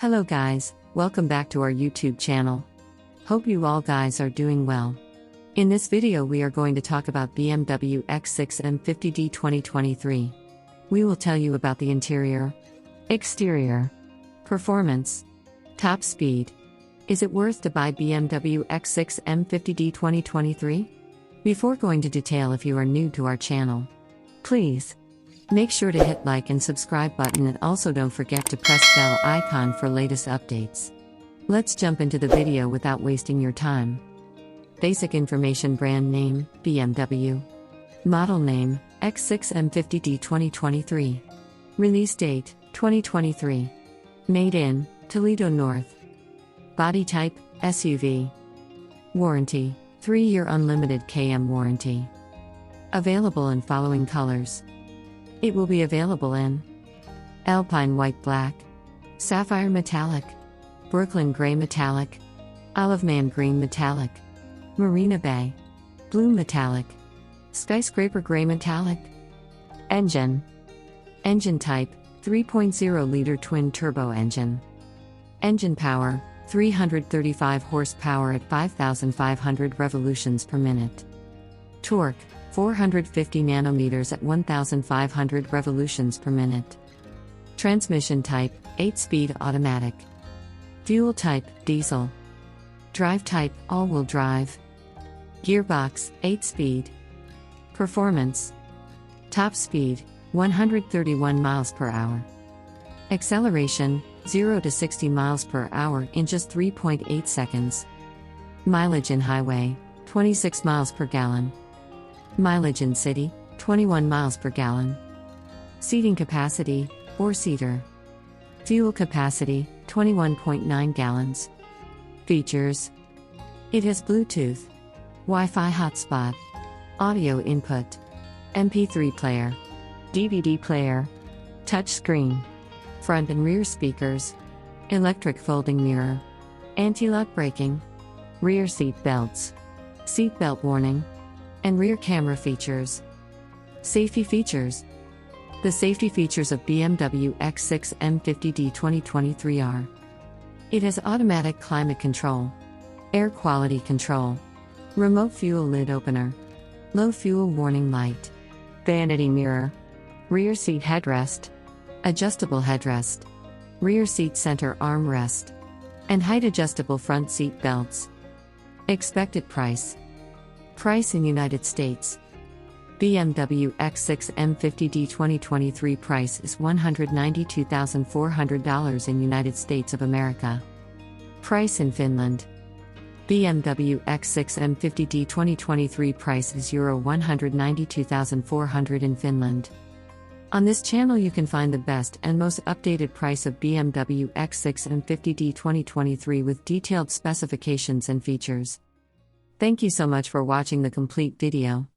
Hello guys, welcome back to our YouTube channel. Hope you all guys are doing well. In this video we are going to talk about BMW X6 M50d 2023. We will tell you about the interior, exterior, performance, top speed. Is it worth to buy BMW X6 M50d 2023? Before going to detail, if you are new to our channel, please make sure to hit like and subscribe button, and also don't forget to press bell icon for latest updates. Let's jump into the video without wasting your time. Basic information: brand name, BMW. Model name, X6 M50d 2023. Release date, 2023. Made in Toledo, North. Body type, SUV. Warranty, 3-year unlimited km warranty. Available in following colors. It will be available in Alpine White Black, Sapphire Metallic, Brooklyn Gray Metallic, Olive Man Green Metallic, Marina Bay Blue Metallic, Skyscraper Gray Metallic. Engine type, 3.0-liter twin-turbo engine. Engine power, 335 horsepower at 5,500 revolutions per minute. Torque, 450 nanometers at 1,500 revolutions per minute. Transmission type, 8-speed automatic. Fuel type, diesel. Drive type, all-wheel drive. Gearbox, 8-speed. Performance. Top speed, 131 miles per hour. Acceleration, 0 to 60 miles per hour in just 3.8 seconds. Mileage in highway, 26 miles per gallon. Mileage in city, 21 miles per gallon. Seating capacity, 4-seater. Fuel capacity, 21.9 gallons. Features: it has Bluetooth, Wi-Fi hotspot, audio input, MP3 player, DVD player, touchscreen, front and rear speakers, electric folding mirror, anti-lock braking, rear seat belts, seat belt warning, and rear camera features. Safety features. The safety features of BMW X6 M50d 2023 are: it has automatic climate control, air quality control, remote fuel lid opener, low fuel warning light, vanity mirror, rear seat headrest, adjustable headrest, rear seat center armrest, and height adjustable front seat belts. Expected price. Price in United States. BMW X6 M50d 2023 price is $192,400 in United States of America. Price in Finland. BMW X6 M50d 2023 price is €192,400 in Finland. On this channel you can find the best and most updated price of BMW X6 M50d 2023 with detailed specifications and features. Thank you so much for watching the complete video.